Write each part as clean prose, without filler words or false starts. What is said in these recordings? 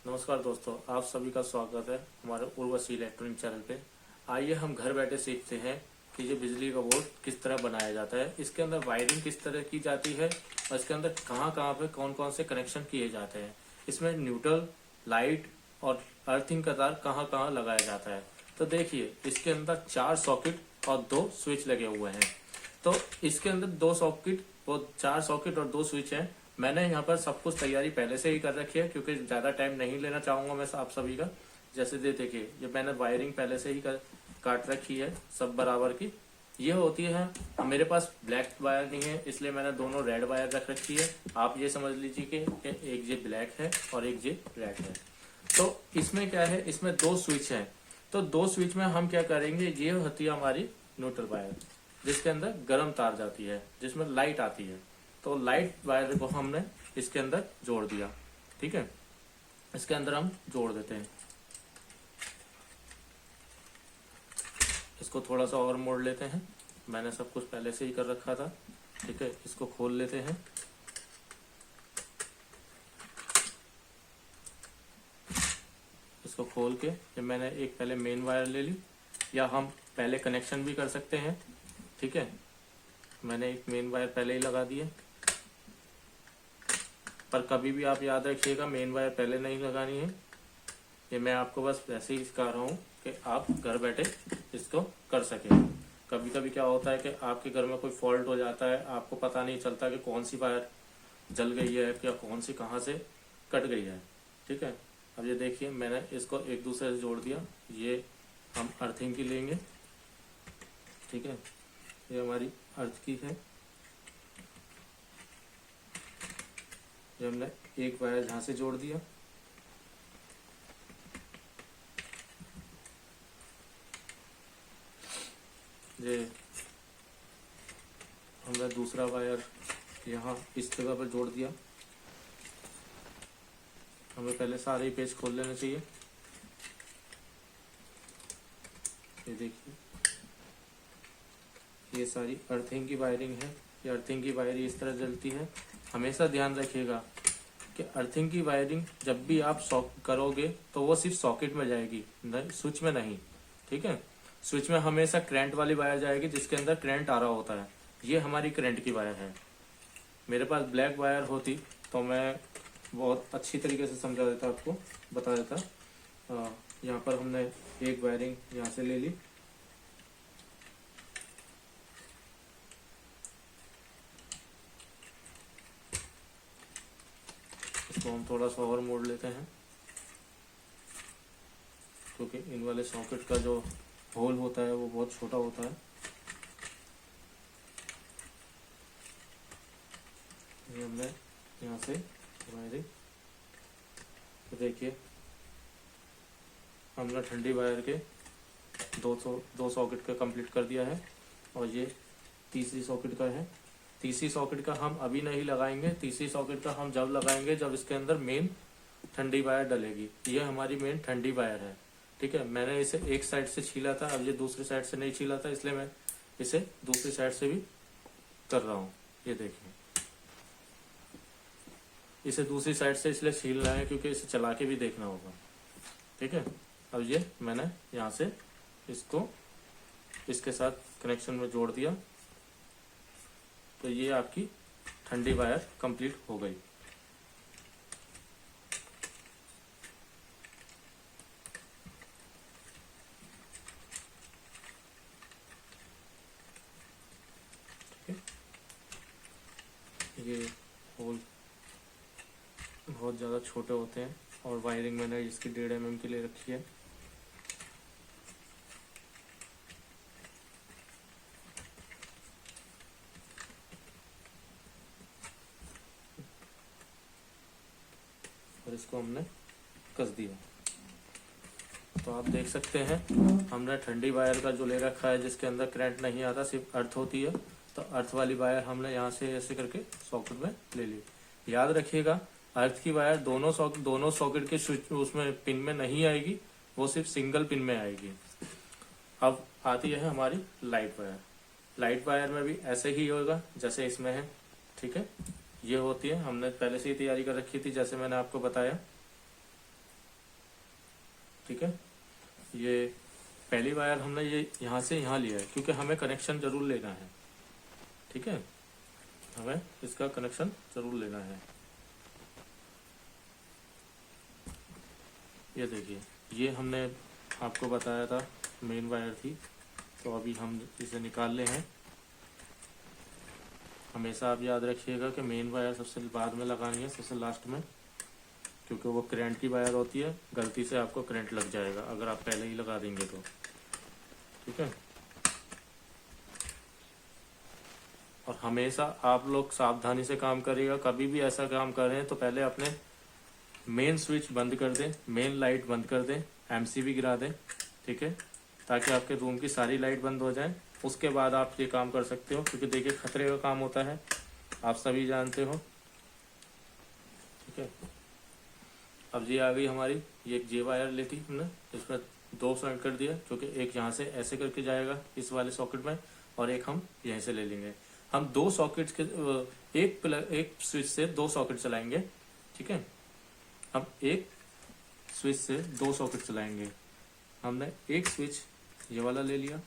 नमस्कार दोस्तों, आप सभी का स्वागत है हमारे उर्वशी इलेक्ट्रॉनिक चैनल पे। आइए हम घर बैठे सीखते हैं कि ये बिजली का बोर्ड किस तरह बनाया जाता है, इसके अंदर वायरिंग किस तरह की जाती है और इसके अंदर कहाँ कहाँ पे कौन कौन से कनेक्शन किए जाते हैं, इसमें न्यूट्रल, लाइट और अर्थिंग का तार कहाँ कहाँ लगाया जाता है। तो देखिए, इसके अंदर 4 सॉकेट और 2 स्विच लगे हुए हैं। तो इसके अंदर 2 सॉकेट और 4 सॉकेट और 2 स्विच हैं। मैंने यहाँ पर सब कुछ तैयारी पहले से ही कर रखी है क्योंकि ज़्यादा टाइम नहीं लेना चाहूँगा मैं आप सभी का। जैसे देखिए, ये मैंने वायरिंग पहले से ही काट रखी है सब बराबर की। ये होती है, मेरे पास ब्लैक वायर नहीं है इसलिए मैंने दोनों रेड वायर रख रखी है। आप ये समझ लीजिए कि एक ये ब्लैक है और एक ये रेड है। तो इसमें क्या है, इसमें 2 स्विच हैं। तो 2 स्विच में हम क्या करेंगे, ये होती है हमारी न्यूट्रल वायर जिसके अंदर गर्म तार जाती है, जिसमें लाइट आती है। तो लाइट वायर को हमने इसके अंदर जोड़ दिया। ठीक है, इसके अंदर हम जोड़ देते हैं। इसको थोड़ा सा और मोड़ लेते हैं, मैंने सब कुछ पहले से ही कर रखा था। ठीक है, इसको खोल लेते हैं। इसको खोल के ये मैंने एक पहले मेन वायर ले ली, या हम पहले कनेक्शन भी कर सकते हैं। ठीक है, मैंने एक मेन वायर पहले ही लगा दी है, पर कभी भी आप याद रखिएगा मेन वायर पहले नहीं लगानी है। ये मैं आपको बस वैसे ही सिखा रहा हूँ कि आप घर बैठे इसको कर सकें। कभी कभी क्या होता है कि आपके घर में कोई फॉल्ट हो जाता है, आपको पता नहीं चलता कि कौन सी वायर जल गई है या कौन सी कहाँ से कट गई है। ठीक है, अब ये देखिए मैंने इसको एक दूसरे से जोड़ दिया। ये हम अर्थिंग की लेंगे। ठीक है, ये हमारी अर्थ की है। ये हमने एक वायर यहाँ से जोड़ दिया। ये हमने दूसरा वायर यहाँ इस जगह पर जोड़ दिया। हमें पहले सारे ही पेज खोल लेने चाहिए। ये देखिए, ये सारी अर्थिंग की वायरिंग है। ये अर्थिंग की वायरिंग इस तरह जलती है। हमेशा ध्यान रखिएगा कि अर्थिंग की वायरिंग जब भी आप करोगे तो वो सिर्फ सॉकेट में जाएगी, स्विच में नहीं। ठीक है, स्विच में हमेशा करंट वाली वायर जाएगी जिसके अंदर करंट आ रहा होता है। ये हमारी करंट की वायर है। मेरे पास ब्लैक वायर होती तो मैं बहुत अच्छी तरीके से समझा देता, आपको बता देता। यहाँ पर हमने एक वायरिंग यहाँ से ले ली। इसको हम थोड़ा सा और मोड़ लेते हैं क्योंकि इन वाले सॉकेट का जो होल होता है वो बहुत छोटा होता है। ये हमने यहाँ से वायरिंग, तो देखिए हमने ठंडी वायर के 2 सॉकेट का कंप्लीट कर दिया है। और ये तीसरी सॉकेट का है। तीसरी सॉकेट का हम अभी नहीं लगाएंगे, तीसरी सॉकेट का हम जब लगाएंगे जब इसके अंदर मेन ठंडी वायर डलेगी। ये हमारी मेन ठंडी वायर है। ठीक है, मैंने इसे एक साइड से छीला था, अब ये दूसरी साइड से नहीं छीला था इसलिए मैं इसे दूसरी साइड से भी कर रहा हूँ। ये देखिए, इसे दूसरी साइड से इसलिए छील रहा है क्योंकि इसे चला के भी देखना होगा। ठीक है, अब ये मैंने यहाँ से इसको इसके साथ कनेक्शन में जोड़ दिया। तो ये आपकी ठंडी वायर कंप्लीट हो गई। ठीक है, ये होल बहुत ज़्यादा छोटे होते हैं और वायरिंग मैंने इसकी 1.5 mm की ले रखी है। और इसको हमने कस दिया। तो आप देख सकते हैं हमने ठंडी वायर का जो ले रखा है जिसके अंदर करंट नहीं आता, सिर्फ अर्थ होती है। तो अर्थ वाली वायर हमने यहाँ से ऐसे करके सॉकेट में ले ली। याद रखिएगा, अर्थ की वायर दोनों सॉकेट के स्विच उसमें पिन में नहीं आएगी, वो सिर्फ सिंगल पिन में आएगी। अब आती है हमारी लाइट वायर। लाइट वायर में भी ऐसे ही होगा जैसे इसमें है। ठीक है, ये होती है, हमने पहले से ही तैयारी कर रखी थी जैसे मैंने आपको बताया। ठीक है। ये पहली वायर हमने ये यहाँ से यहाँ लिया है क्योंकि हमें कनेक्शन जरूर लेना है, ठीक है, हमें इसका कनेक्शन जरूर लेना है। ये देखिए, ये हमने आपको बताया था मेन वायर थी, तो अभी हम इसे निकाल ले हैं। हमेशा आप याद रखिएगा कि मेन वायर सबसे बाद में लगानी है, सबसे लास्ट में, क्योंकि वो करंट की वायर होती है, गलती से आपको करंट लग जाएगा अगर आप पहले ही लगा देंगे तो, ठीक है। और हमेशा आप लोग सावधानी से काम करिएगा, कभी भी ऐसा काम करें तो पहले अपने मेन स्विच बंद कर दें, मेन लाइट बंद कर दें, एमसीबी गिरा दें, ठीक है, ताकि आपके रूम की सारी लाइट बंद हो जाए। उसके बाद आप ये काम कर सकते हो, क्योंकि देखिए खतरे का काम होता है, आप सभी जानते हो, ठीक है। अब ये आ गई हमारी, ये एक जे वायर लेती हमने, इसमें 2 सॉकेट कर दिया, क्योंकि एक यहाँ से ऐसे करके जाएगा इस वाले सॉकेट में, और एक हम यहीं से ले लेंगे। हम 2 सॉकेट के एक स्विच से 2 सॉकेट चलाएंगे, ठीक है। हम एक स्विच से 2 सॉकेट चलाएंगे। हमने एक स्विच ये वाला ले लिया,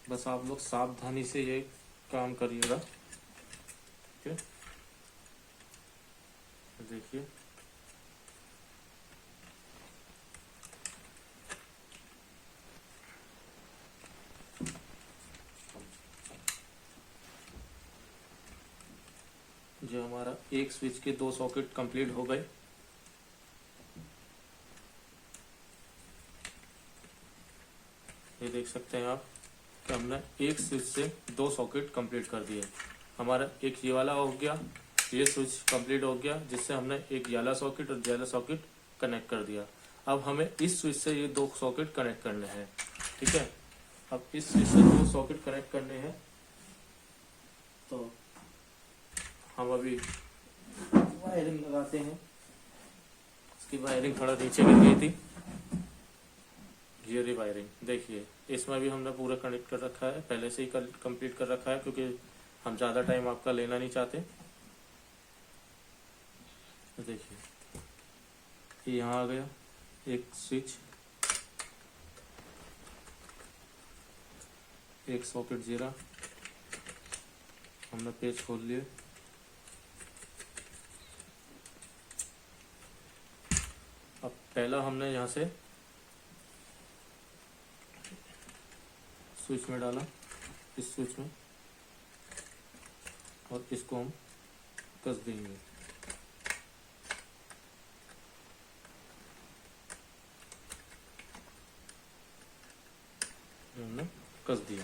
बस आप लोग सावधानी से ये काम करिएगा, ठीक है। देखिए जो हमारा एक स्विच के 2 सॉकेट कंप्लीट हो गए। ये देख सकते हैं आप कि हमने एक स्विच से 2 सॉकेट कंप्लीट कर दिए। हमारा एक ये वाला हो गया, ये स्विच कंप्लीट हो गया, जिससे हमने एक येलो सॉकेट और येलो सॉकेट कनेक्ट कर दिया। अब हमें इस स्विच से ये 2 सॉकेट कनेक्ट करने हैं, ठीक है। अब इस स्विच से 2 सॉकेट कनेक्ट करने हैं, तो हम अभी वायरिंग लगाते हैं। इसकी वायरिंग थोड़ा नीचे गिर गई थी, ये रही वायरिंग, देखिए इसमें भी हमने पूरा कनेक्ट कर रखा है, पहले से ही कंप्लीट कर रखा है, क्योंकि हम ज़्यादा टाइम आपका लेना नहीं चाहते। देखिए ये यहाँ आ गया एक स्विच, एक सॉकेट जीरा, हमने पेज खोल लिए। अब पहला हमने यहाँ से स्विच में डाला, इस स्विच में, और इसको हम कस देंगे। हमने कस दिया।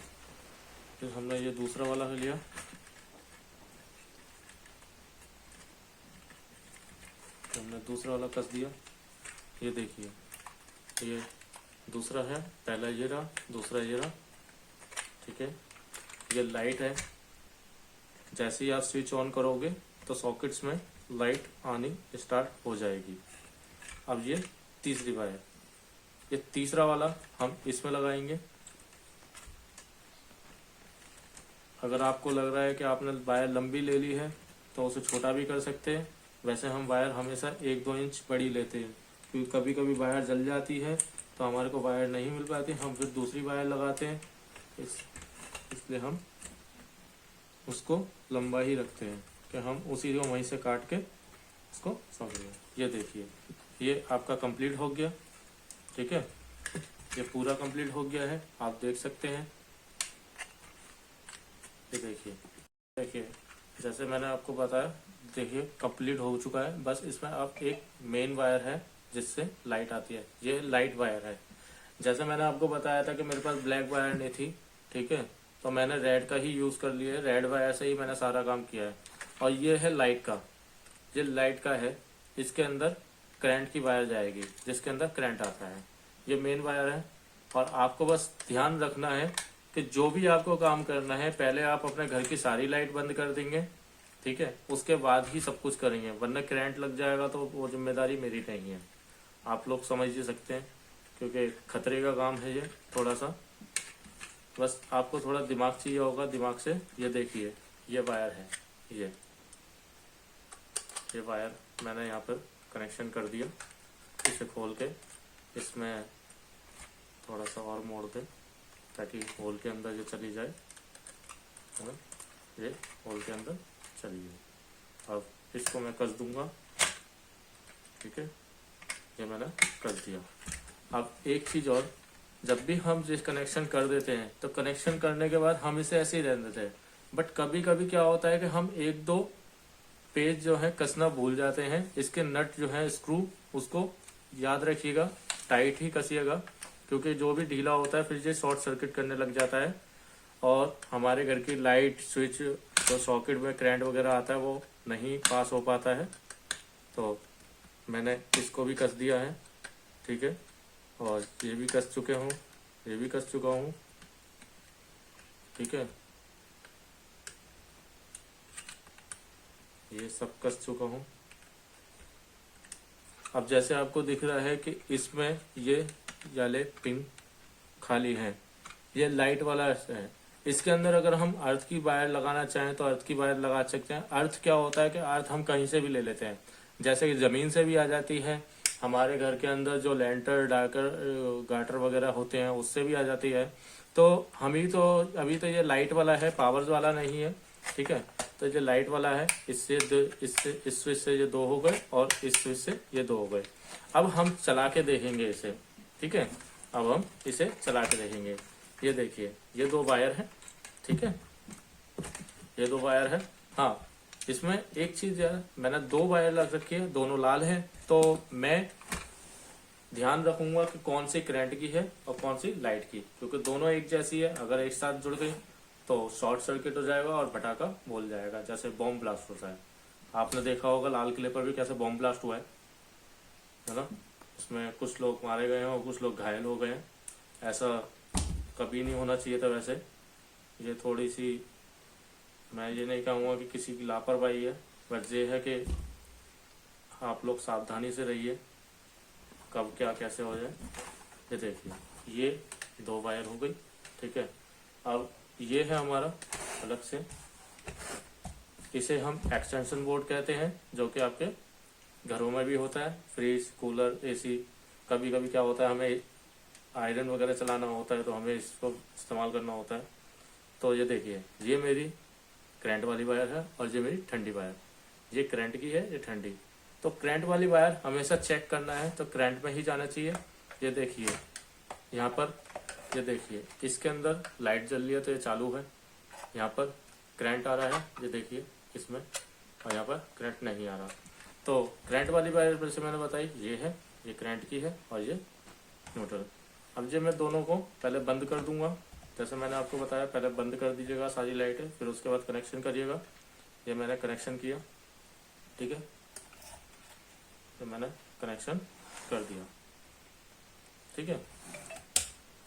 फिर हमने ये दूसरा वाला लिया, हमने दूसरा वाला कस दिया। ये देखिए ये दूसरा है, पहला ये रहा, दूसरा ये रहा, ठीक है। ये लाइट है, जैसे ही आप स्विच ऑन करोगे तो सॉकेट्स में लाइट आनी स्टार्ट हो जाएगी। अब ये तीसरी वायर, ये तीसरा वाला हम इसमें लगाएंगे। अगर आपको लग रहा है कि आपने वायर लंबी ले ली है तो उसे छोटा भी कर सकते हैं। वैसे हम वायर हमेशा 1-2 इंच बड़ी लेते हैं, क्योंकि कभी कभी वायर जल जाती है तो हमारे को वायर नहीं मिल पाती, हम फिर दूसरी वायर लगाते हैं, इसलिए हम उसको लंबा ही रखते हैं कि हम उसी को वहीं से काट के इसको समझ लें। ये देखिए ये आपका कंप्लीट हो गया, ठीक है, ये पूरा कंप्लीट हो गया है, आप देख सकते हैं। ये देखिए जैसे मैंने आपको बताया, देखिए कंप्लीट हो चुका है। बस इसमें अब एक मेन वायर है जिससे लाइट आती है, ये लाइट वायर है। जैसे मैंने आपको बताया था कि मेरे पास ब्लैक वायर नहीं थी, ठीक है, तो मैंने रेड का ही यूज कर लिया है, रेड वायर से ही मैंने सारा काम किया है। और ये है लाइट का, ये लाइट का है, इसके अंदर करंट की वायर जाएगी जिसके अंदर करंट आता है। ये मेन वायर है। और आपको बस ध्यान रखना है कि जो भी आपको काम करना है पहले आप अपने घर की सारी लाइट बंद कर देंगे, ठीक है, उसके बाद ही सब कुछ करेंगे, वरना करंट लग जाएगा तो वो जिम्मेदारी मेरी नहीं है। आप लोग समझ ही सकते हैं क्योंकि खतरे का काम है ये थोड़ा सा। बस आपको थोड़ा दिमाग चाहिए होगा, दिमाग से। ये देखिए ये वायर है, ये वायर मैंने यहाँ पर कनेक्शन कर दिया। इसे खोल के इसमें थोड़ा सा और मोड़ दें ताकि होल के अंदर ये चली जाए, है ना, ये होल के अंदर चली जाए। अब इसको मैं कस दूंगा, ठीक है, ये मैंने कस दिया। अब एक चीज़ और, जब भी हम जिस कनेक्शन कर देते हैं तो कनेक्शन करने के बाद हम इसे ऐसे ही रहने देते हैं, बट कभी कभी क्या होता है कि हम एक दो पेज जो है कसना भूल जाते हैं। इसके नट जो है स्क्रू, उसको याद रखिएगा, टाइट ही कसिएगा, क्योंकि जो भी ढीला होता है फिर ये शॉर्ट सर्किट करने लग जाता है और हमारे घर की लाइट स्विच जो सॉकेट में करंट वगैरह आता है वो नहीं पास हो पाता है। तो मैंने इसको भी कस दिया है, ठीक है, और ये भी कस चुके हूँ, ये भी कस चुका हूँ, ठीक है, ये सब कस चुका हूँ। अब जैसे आपको दिख रहा है कि इसमें ये वाले पिन खाली हैं, ये लाइट वाला है। इसके अंदर अगर हम अर्थ की वायर लगाना चाहें तो अर्थ की वायर लगा सकते हैं। अर्थ क्या होता है कि अर्थ हम कहीं से भी ले लेते हैं, जैसे कि ज़मीन से भी आ जाती है, हमारे घर के अंदर जो लेंटर डाकर गाटर वगैरह होते हैं उससे भी आ जाती है। तो हम ही तो अभी तो ये लाइट वाला है, पावर्स वाला नहीं है, ठीक है। तो ये लाइट वाला है, इससे इस स्विच से ये दो हो गए और इस स्विच से ये दो हो गए। अब हम चला के देखेंगे इसे, ठीक है, अब हम इसे चला के देखेंगे। ये देखिए ये दो वायर है, ठीक है, ये दो वायर है। हाँ, इसमें एक चीज है, मैंने दो वायर लग रखी है, दोनों लाल है, तो मैं ध्यान रखूंगा कि कौन सी करंट की है और कौन सी लाइट की, क्योंकि दोनों एक जैसी है। अगर एक साथ जुड़ गई तो शॉर्ट सर्किट हो जाएगा और पटाखा बोल जाएगा, जैसे बॉम्ब ब्लास्ट होता है। आपने देखा होगा लाल किले पर भी कैसे बॉम्ब ब्लास्ट हुआ है ना, उसमें कुछ लोग मारे गए हैं और कुछ लोग घायल हो गए हैं। ऐसा कभी नहीं होना चाहिए था। वैसे ये थोड़ी सी, मैं ये नहीं कहूँगा कि किसी की लापरवाही है, बट ये है कि आप लोग सावधानी से रहिए, कब क्या कैसे हो जाए। ये देखिए ये दो वायर हो गई, ठीक है। अब ये है हमारा अलग से, इसे हम एक्सटेंशन बोर्ड कहते हैं, जो कि आपके घरों में भी होता है, फ्रिज, कूलर, एसी। कभी कभी क्या होता है हमें आयरन वगैरह चलाना होता है तो हमें इसको इस्तेमाल करना होता है। तो ये देखिए ये मेरी करंट वाली वायर है और ये मेरी ठंडी वायर, ये करंट की है, ये ठंडी। तो करंट वाली वायर हमेशा चेक करना है तो करंट में ही जाना चाहिए। ये देखिए यहाँ पर, ये देखिए इसके अंदर लाइट जल रही है तो ये चालू है, यहाँ पर करंट आ रहा है, ये देखिए इसमें, और यहाँ पर करंट नहीं आ रहा। तो करंट वाली वायर जैसे मैंने बताई ये है, ये करंट की है और ये न्यूट्रल। अब जो मैं दोनों को पहले बंद कर दूंगा, जैसे मैंने आपको बताया, पहले बंद कर दीजिएगा सारी लाइटें, फिर उसके बाद कनेक्शन करिएगा। ये मैंने कनेक्शन किया, ठीक है, तो मैंने कनेक्शन कर दिया, ठीक है।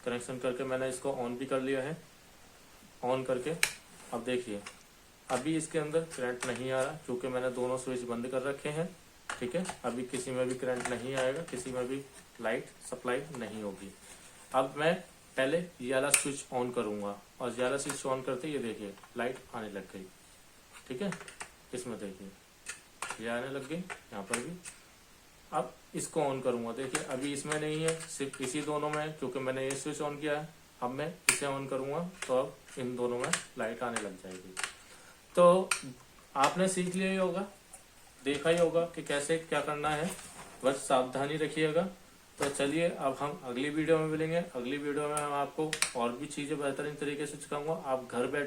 कनेक्शन करके मैंने इसको ऑन भी कर लिया है। ऑन करके अब देखिए अभी इसके अंदर करंट नहीं आ रहा क्योंकि मैंने दोनों स्विच बंद कर रखे हैं, ठीक है। अभी किसी में भी करंट नहीं आएगा, किसी में भी लाइट सप्लाई नहीं होगी। अब मैं पहले ये वाला स्विच ऑन करूंगा और ये वाला स्विच ऑन करते ये देखिए लाइट आने लग गई, ठीक है। इसमें देखिए ये आने लग गई, यहाँ पर भी। अब इसको ऑन करूंगा, देखिए अभी इसमें नहीं है, सिर्फ इसी दोनों में, क्योंकि मैंने ये स्विच ऑन किया है। अब मैं इसे ऑन करूंगा तो अब इन दोनों में लाइट आने लग जाएगी। तो आपने सीख लिया ही होगा, देखा ही होगा कि कैसे क्या करना है, बस सावधानी रखिएगा। तो चलिए अब हम अगली वीडियो में मिलेंगे। अगली वीडियो में हम आपको और भी चीज़ें बेहतरीन तरीके से सिखाऊंगा। आप घर बैठे